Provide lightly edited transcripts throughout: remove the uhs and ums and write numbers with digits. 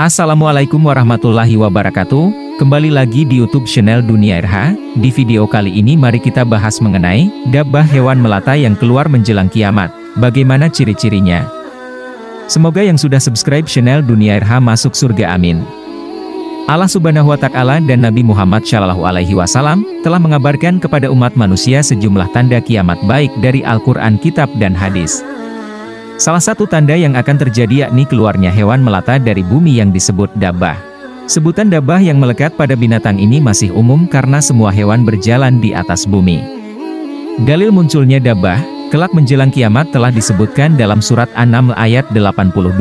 Assalamualaikum warahmatullahi wabarakatuh. Kembali lagi di YouTube channel Dunia RH. Di video kali ini mari kita bahas mengenai dabbah hewan melata yang keluar menjelang kiamat. Bagaimana ciri-cirinya? Semoga yang sudah subscribe channel Dunia RH masuk surga, amin. Allah Subhanahu wa Ta'ala dan Nabi Muhammad Shallallahu Alaihi Wasallam telah mengabarkan kepada umat manusia sejumlah tanda kiamat baik dari Al-Quran, kitab dan hadis. Salah satu tanda yang akan terjadi yakni keluarnya hewan melata dari bumi yang disebut dabbah. Sebutan dabbah yang melekat pada binatang ini masih umum karena semua hewan berjalan di atas bumi. Dalil munculnya dabbah kelak menjelang kiamat telah disebutkan dalam surat An-Naml ayat 82.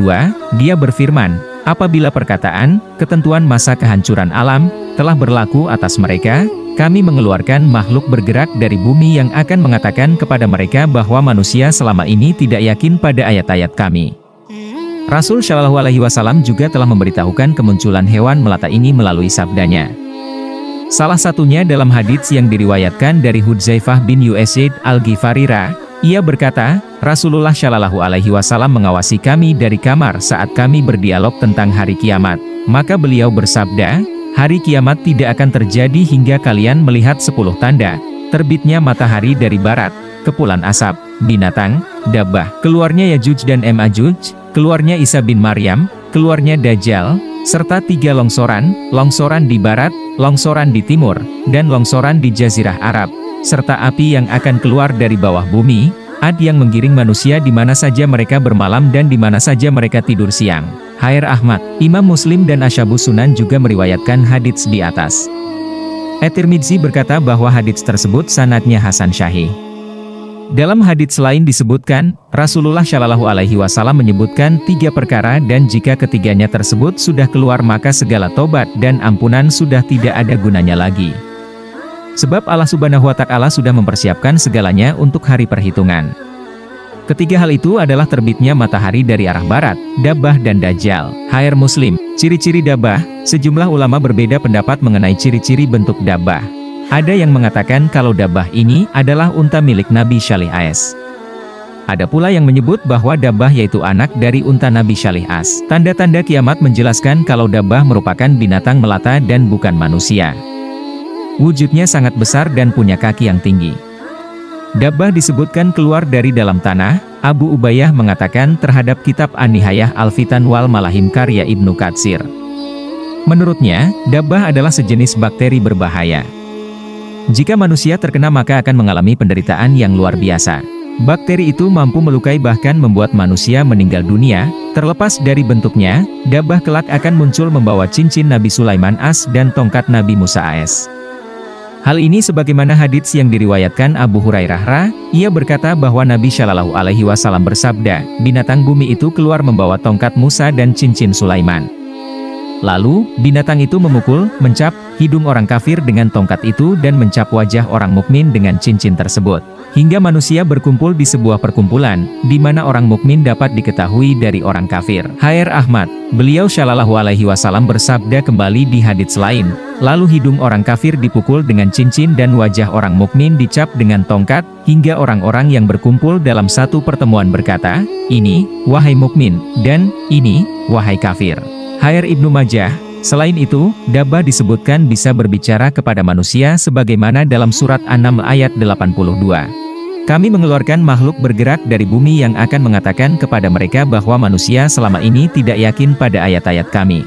Dia berfirman, apabila perkataan, ketentuan masa kehancuran alam, telah berlaku atas mereka, kami mengeluarkan makhluk bergerak dari bumi yang akan mengatakan kepada mereka bahwa manusia selama ini tidak yakin pada ayat-ayat kami. Rasul Shallallahu Alaihi Wasallam juga telah memberitahukan kemunculan hewan melata ini melalui sabdanya. Salah satunya dalam hadits yang diriwayatkan dari Hudzaifah bin Usaid Al-Ghifari. Ia berkata, Rasulullah Shallallahu Alaihi Wasallam mengawasi kami dari kamar saat kami berdialog tentang hari kiamat. Maka beliau bersabda, hari kiamat tidak akan terjadi hingga kalian melihat 10 tanda. Terbitnya matahari dari barat, kepulan asap, binatang, dabbah, keluarnya Yajuj dan Majuj, keluarnya Isa bin Maryam, keluarnya Dajjal, serta 3 longsoran, longsoran di barat, longsoran di timur, dan longsoran di Jazirah Arab, serta api yang akan keluar dari bawah bumi, Ad yang menggiring manusia di mana saja mereka bermalam dan di mana saja mereka tidur siang. Hair Ahmad, Imam Muslim dan Ashabus Sunan juga meriwayatkan hadits di atas. At-Tirmidzi berkata bahwa hadits tersebut sanadnya Hasan Syahih. Dalam hadits lain disebutkan, Rasulullah Shallallahu Alaihi Wasallam menyebutkan 3 perkara dan jika ketiganya tersebut sudah keluar maka segala tobat dan ampunan sudah tidak ada gunanya lagi. Sebab Allah Subhanahu wa Ta'ala sudah mempersiapkan segalanya untuk hari perhitungan. Ketiga hal itu adalah terbitnya matahari dari arah barat, dabbah dan dajjal. Hair Muslim, ciri-ciri dabbah, sejumlah ulama berbeda pendapat mengenai ciri-ciri bentuk dabbah. Ada yang mengatakan kalau dabbah ini adalah unta milik Nabi Shalih AS. Ada pula yang menyebut bahwa dabbah yaitu anak dari unta Nabi Shalih AS. Tanda-tanda kiamat menjelaskan kalau dabbah merupakan binatang melata dan bukan manusia. Wujudnya sangat besar dan punya kaki yang tinggi. Dabbah disebutkan keluar dari dalam tanah. Abu Ubayyah mengatakan terhadap kitab An-Nihayah Al-Fitan wal Malahim karya Ibnu Katsir. Menurutnya, dabbah adalah sejenis bakteri berbahaya. Jika manusia terkena maka akan mengalami penderitaan yang luar biasa. Bakteri itu mampu melukai bahkan membuat manusia meninggal dunia. Terlepas dari bentuknya, dabbah kelak akan muncul membawa cincin Nabi Sulaiman AS dan tongkat Nabi Musa AS. Hal ini sebagaimana hadits yang diriwayatkan Abu Hurairah. Ia berkata bahwa Nabi Shallallahu Alaihi Wasallam bersabda, binatang bumi itu keluar membawa tongkat Musa dan cincin Sulaiman. Lalu, binatang itu memukul, mencap, hidung orang kafir dengan tongkat itu dan mencap wajah orang mukmin dengan cincin tersebut. Hingga manusia berkumpul di sebuah perkumpulan, di mana orang mukmin dapat diketahui dari orang kafir. Hair Ahmad, beliau Shallallahu Alaihi Wasallam bersabda kembali di hadits lain, lalu hidung orang kafir dipukul dengan cincin dan wajah orang mukmin dicap dengan tongkat, hingga orang-orang yang berkumpul dalam satu pertemuan berkata, ini, wahai mukmin, dan, ini, wahai kafir. Hair Ibnu Majah. Selain itu, dabbah disebutkan bisa berbicara kepada manusia sebagaimana dalam surat An-Naml ayat 82. Kami mengeluarkan makhluk bergerak dari bumi yang akan mengatakan kepada mereka bahwa manusia selama ini tidak yakin pada ayat-ayat kami.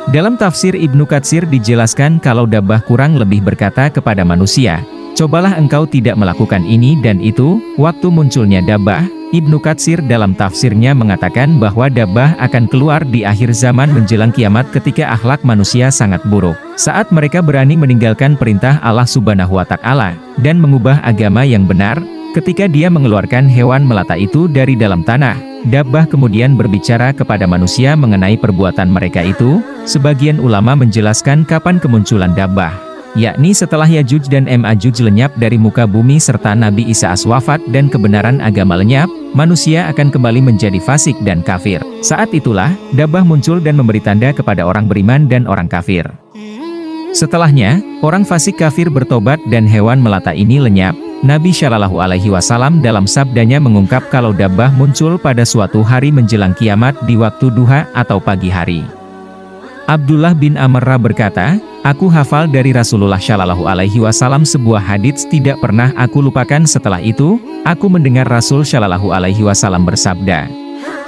Dalam tafsir Ibnu Katsir dijelaskan kalau dabbah kurang lebih berkata kepada manusia, cobalah engkau tidak melakukan ini dan itu. Waktu munculnya dabbah, Ibnu Katsir dalam tafsirnya mengatakan bahwa dabbah akan keluar di akhir zaman menjelang kiamat ketika akhlak manusia sangat buruk. Saat mereka berani meninggalkan perintah Allah Subhanahu wa Ta'ala dan mengubah agama yang benar, ketika dia mengeluarkan hewan melata itu dari dalam tanah, dabbah kemudian berbicara kepada manusia mengenai perbuatan mereka itu. Sebagian ulama menjelaskan kapan kemunculan dabbah, yakni setelah Yajuj dan Majuj lenyap dari muka bumi serta Nabi Isa AS wafat dan kebenaran agama lenyap, manusia akan kembali menjadi fasik dan kafir. Saat itulah, dabbah muncul dan memberi tanda kepada orang beriman dan orang kafir. Setelahnya, orang fasik kafir bertobat dan hewan melata ini lenyap. Nabi Shallallahu Alaihi Wasallam dalam sabdanya mengungkap kalau dabbah muncul pada suatu hari menjelang kiamat di waktu duha atau pagi hari. Abdullah bin Amr berkata, aku hafal dari Rasulullah Shallallahu Alaihi Wasallam sebuah hadits tidak pernah aku lupakan. Setelah itu, aku mendengar Rasul Shallallahu Alaihi Wasallam bersabda,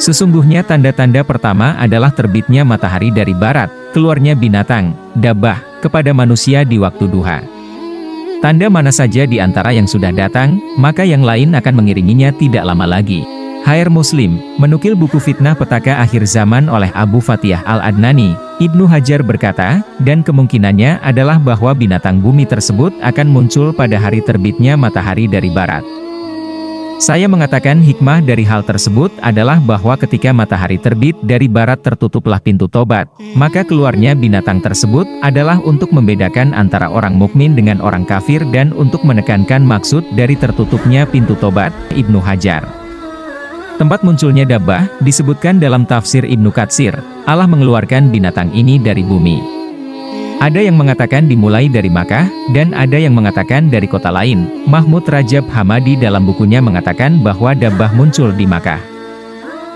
sesungguhnya tanda-tanda pertama adalah terbitnya matahari dari barat, keluarnya binatang, dabbah, kepada manusia di waktu duha. Tanda mana saja di antara yang sudah datang, maka yang lain akan mengiringinya tidak lama lagi. HR Muslim, menukil buku Fitnah Petaka Akhir Zaman oleh Abu Fatihah Al-Adnani, Ibnu Hajar berkata, dan kemungkinannya adalah bahwa binatang bumi tersebut akan muncul pada hari terbitnya matahari dari barat. Saya mengatakan hikmah dari hal tersebut adalah bahwa ketika matahari terbit dari barat tertutuplah pintu tobat, maka keluarnya binatang tersebut adalah untuk membedakan antara orang mukmin dengan orang kafir dan untuk menekankan maksud dari tertutupnya pintu tobat. Ibnu Hajar. Tempat munculnya dabbah, disebutkan dalam tafsir Ibnu Katsir, Allah mengeluarkan binatang ini dari bumi. Ada yang mengatakan dimulai dari Makkah, dan ada yang mengatakan dari kota lain. Mahmud Rajab Hamadi dalam bukunya mengatakan bahwa dabbah muncul di Makkah.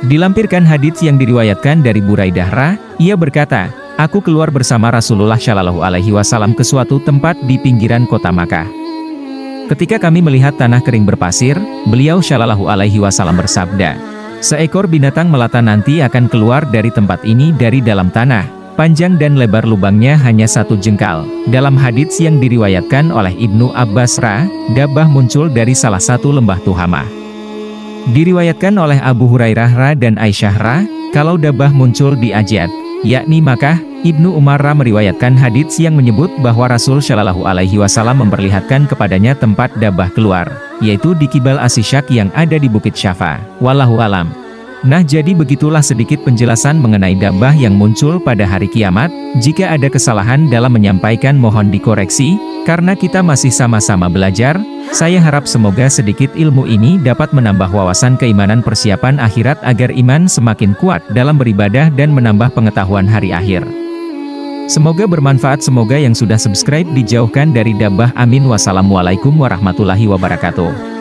Dilampirkan hadits yang diriwayatkan dari Buraidah Ra, ia berkata, aku keluar bersama Rasulullah Shallallahu Alaihi Wasallam ke suatu tempat di pinggiran kota Makkah. Ketika kami melihat tanah kering berpasir, beliau Shallallahu Alaihi Wasallam bersabda, seekor binatang melata nanti akan keluar dari tempat ini dari dalam tanah, panjang dan lebar lubangnya hanya 1 jengkal. Dalam hadits yang diriwayatkan oleh Ibnu Abbas Ra, dabbah muncul dari salah satu lembah Tuhamah. Diriwayatkan oleh Abu Hurairah Ra dan Aisyah Ra, kalau dabbah muncul di Ajad, yakni Makkah. Ibnu Umar meriwayatkan hadits yang menyebut bahwa Rasul Shallallahu Alaihi Wasallam memperlihatkan kepadanya tempat dabbah keluar, yaitu di Kibal Asisyak yang ada di Bukit Syafa. Wallahu alam. Nah, jadi begitulah sedikit penjelasan mengenai dabbah yang muncul pada hari kiamat. Jika ada kesalahan dalam menyampaikan mohon dikoreksi, karena kita masih sama-sama belajar. Saya harap semoga sedikit ilmu ini dapat menambah wawasan keimanan persiapan akhirat agar iman semakin kuat dalam beribadah dan menambah pengetahuan hari akhir. Semoga bermanfaat, semoga yang sudah subscribe dijauhkan dari dabbah, amin. Wassalamualaikum warahmatullahi wabarakatuh.